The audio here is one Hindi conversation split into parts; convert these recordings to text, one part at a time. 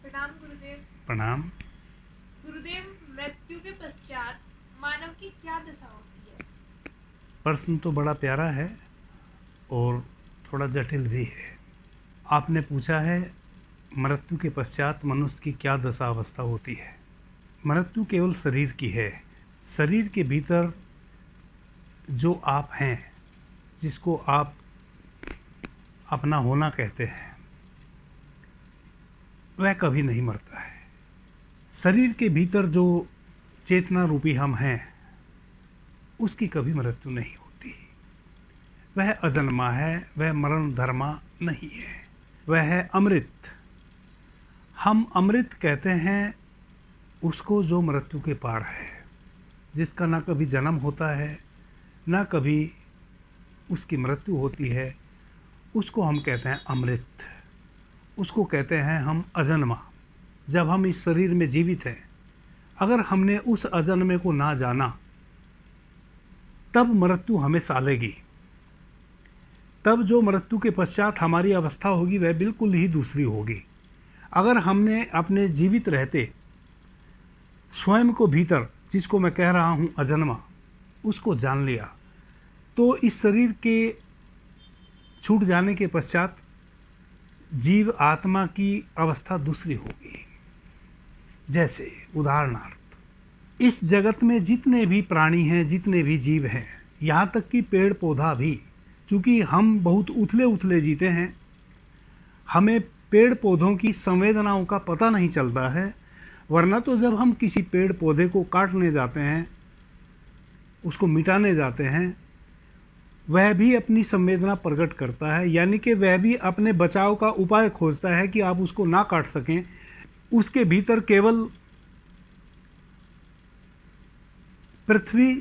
प्रणाम गुरुदेव। प्रणाम। गुरुदेव, मृत्यु के पश्चात मानव की क्या दशा होती है? प्रश्न तो बड़ा प्यारा है और थोड़ा जटिल भी है। आपने पूछा है मृत्यु के पश्चात मनुष्य की क्या दशा अवस्था होती है। मृत्यु केवल शरीर की है। शरीर के भीतर जो आप हैं, जिसको आप अपना होना कहते हैं, वह कभी नहीं मरता है। शरीर के भीतर जो चेतना रूपी हम हैं, उसकी कभी मृत्यु नहीं होती। वह अजन्मा है, वह मरण धर्मा नहीं है, वह है अमृत। हम अमृत कहते हैं उसको जो मृत्यु के पार है, जिसका ना कभी जन्म होता है ना कभी उसकी मृत्यु होती है, उसको हम कहते हैं अमृत। उसको कहते हैं हम अजन्मा। जब हम इस शरीर में जीवित हैं, अगर हमने उस अजन्मे को ना जाना, तब मृत्यु हमें सालेगी। तब जो मृत्यु के पश्चात हमारी अवस्था होगी वह बिल्कुल ही दूसरी होगी। अगर हमने अपने जीवित रहते स्वयं को भीतर, जिसको मैं कह रहा हूँ अजन्मा, उसको जान लिया, तो इस शरीर के छूट जाने के पश्चात जीव आत्मा की अवस्था दूसरी होगी। जैसे उदाहरणार्थ, इस जगत में जितने भी प्राणी हैं, जितने भी जीव हैं, यहाँ तक कि पेड़ पौधा भी, चूँकि हम बहुत उथले उथले जीते हैं, हमें पेड़ पौधों की संवेदनाओं का पता नहीं चलता है। वरना तो जब हम किसी पेड़ पौधे को काटने जाते हैं, उसको मिटाने जाते हैं, वह भी अपनी संवेदना प्रकट करता है, यानी कि वह भी अपने बचाव का उपाय खोजता है कि आप उसको ना काट सकें। उसके भीतर केवल पृथ्वी,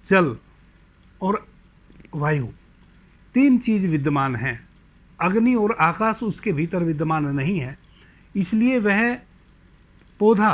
जल और वायु, तीन चीज विद्यमान हैं। अग्नि और आकाश उसके भीतर विद्यमान नहीं है। इसलिए वह पौधा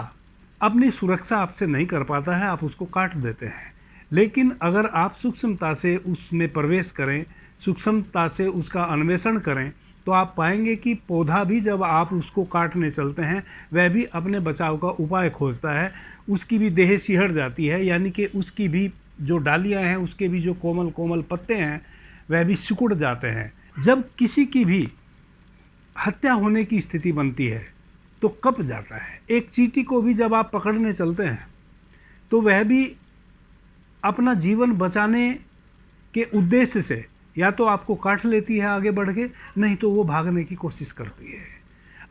अपनी सुरक्षा आपसे नहीं कर पाता है, आप उसको काट देते हैं। लेकिन अगर आप सूक्ष्मता से उसमें प्रवेश करें, सूक्ष्मता से उसका अन्वेषण करें, तो आप पाएंगे कि पौधा भी जब आप उसको काटने चलते हैं, वह भी अपने बचाव का उपाय खोजता है। उसकी भी देह सिहर जाती है, यानी कि उसकी भी जो डालियां हैं, उसके भी जो कोमल कोमल पत्ते हैं, वह भी सिकुड़ जाते हैं। जब किसी की भी हत्या होने की स्थिति बनती है तो कब जाता है। एक चींटी को भी जब आप पकड़ने चलते हैं, तो वह भी अपना जीवन बचाने के उद्देश्य से या तो आपको काट लेती है आगे बढ़ के, नहीं तो वो भागने की कोशिश करती है।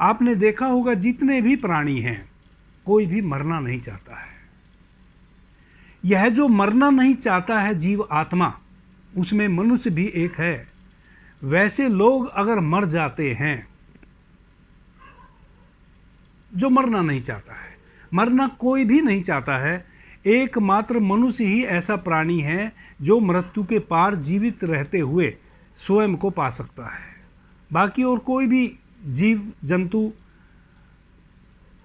आपने देखा होगा जितने भी प्राणी हैं, कोई भी मरना नहीं चाहता है। यह जो मरना नहीं चाहता है जीव आत्मा, उसमें मनुष्य भी एक है। वैसे लोग अगर मर जाते हैं, जो मरना नहीं चाहता है, मरना कोई भी नहीं चाहता है, एकमात्र मनुष्य ही ऐसा प्राणी है जो मृत्यु के पार जीवित रहते हुए स्वयं को पा सकता है। बाकी और कोई भी जीव जंतु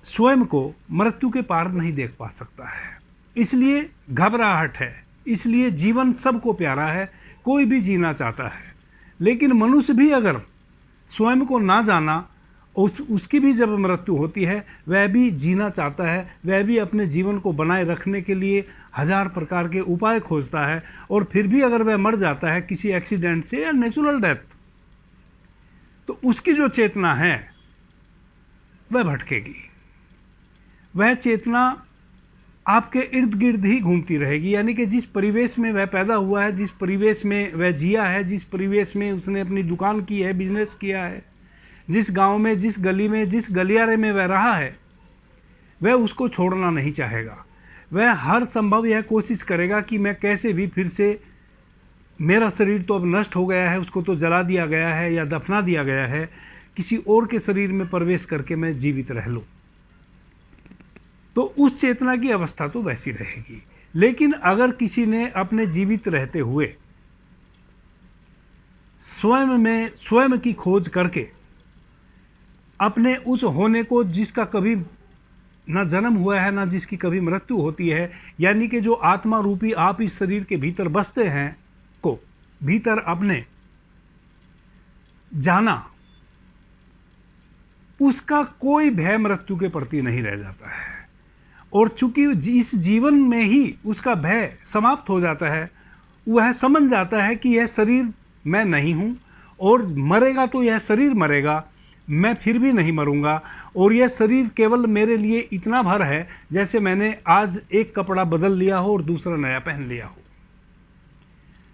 स्वयं को मृत्यु के पार नहीं देख पा सकता है। इसलिए घबराहट है, इसलिए जीवन सबको प्यारा है, कोई भी जीना चाहता है। लेकिन मनुष्य भी अगर स्वयं को ना जाना, उसकी भी जब मृत्यु होती है, वह भी जीना चाहता है, वह भी अपने जीवन को बनाए रखने के लिए हजार प्रकार के उपाय खोजता है। और फिर भी अगर वह मर जाता है किसी एक्सीडेंट से या नेचुरल डेथ, तो उसकी जो चेतना है वह भटकेगी। वह चेतना आपके इर्द गिर्द ही घूमती रहेगी, यानी कि जिस परिवेश में वह पैदा हुआ है, जिस परिवेश में वह जिया है, जिस परिवेश में उसने अपनी दुकान की है, बिजनेस किया है, जिस गांव में, जिस गली में, जिस गलियारे में वह रहा है, वह उसको छोड़ना नहीं चाहेगा। वह हर संभव यह कोशिश करेगा कि मैं कैसे भी फिर से, मेरा शरीर तो अब नष्ट हो गया है, उसको तो जला दिया गया है या दफना दिया गया है, किसी और के शरीर में प्रवेश करके मैं जीवित रह लूं। तो उस चेतना की अवस्था तो वैसी रहेगी। लेकिन अगर किसी ने अपने जीवित रहते हुए स्वयं की खोज करके अपने उस होने को, जिसका कभी ना जन्म हुआ है ना जिसकी कभी मृत्यु होती है, यानी कि जो आत्मा रूपी आप इस शरीर के भीतर बसते हैं, को भीतर अपने जाना, उसका कोई भय मृत्यु के प्रति नहीं रह जाता है। और चूंकि इस जीवन में ही उसका भय समाप्त हो जाता है, वह समझ जाता है कि यह शरीर मैं नहीं हूँ, और मरेगा तो यह शरीर मरेगा, मैं फिर भी नहीं मरूंगा, और यह शरीर केवल मेरे लिए इतना भर है जैसे मैंने आज एक कपड़ा बदल लिया हो और दूसरा नया पहन लिया हो।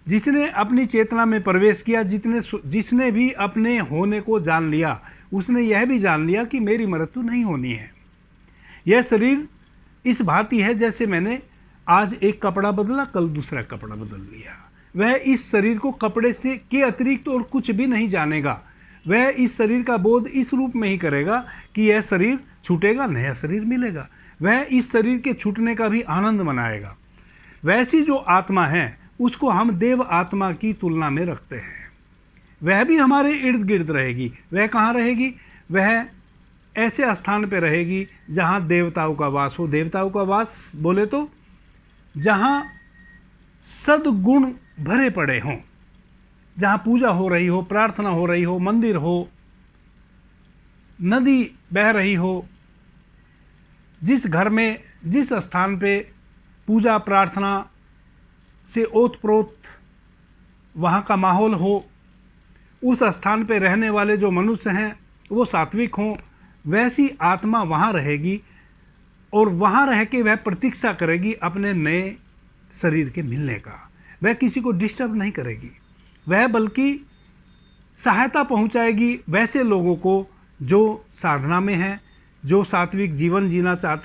जिसने अपनी चेतना में प्रवेश किया, जिसने भी अपने होने को जान लिया, उसने यह भी जान लिया कि मेरी मृत्यु नहीं होनी है। यह शरीर इस भांति है जैसे मैंने आज एक कपड़ा बदला, कल दूसरा कपड़ा बदल लिया। वह इस शरीर को कपड़े से के अतिरिक्त और कुछ भी नहीं जानेगा। वह इस शरीर का बोध इस रूप में ही करेगा कि यह शरीर छूटेगा, नया शरीर मिलेगा। वह इस शरीर के छूटने का भी आनंद मनाएगा। वैसी जो आत्मा है उसको हम देव आत्मा की तुलना में रखते हैं। वह भी हमारे इर्द गिर्द रहेगी। वह कहाँ रहेगी? वह ऐसे स्थान पर रहेगी जहाँ देवताओं का वास हो। देवताओं का वास बोले तो जहाँ सद्गुण भरे पड़े हों, जहाँ पूजा हो रही हो, प्रार्थना हो रही हो, मंदिर हो, नदी बह रही हो, जिस घर में, जिस स्थान पे पूजा प्रार्थना से ओतप्रोत वहाँ का माहौल हो, उस स्थान पे रहने वाले जो मनुष्य हैं वो सात्विक हों, वैसी आत्मा वहाँ रहेगी। और वहाँ रह के वह प्रतीक्षा करेगी अपने नए शरीर के मिलने का। वह किसी को डिस्टर्ब नहीं करेगी, वह बल्कि सहायता पहुंचाएगी वैसे लोगों को जो साधना में हैं, जो सात्विक जीवन जीना चाहते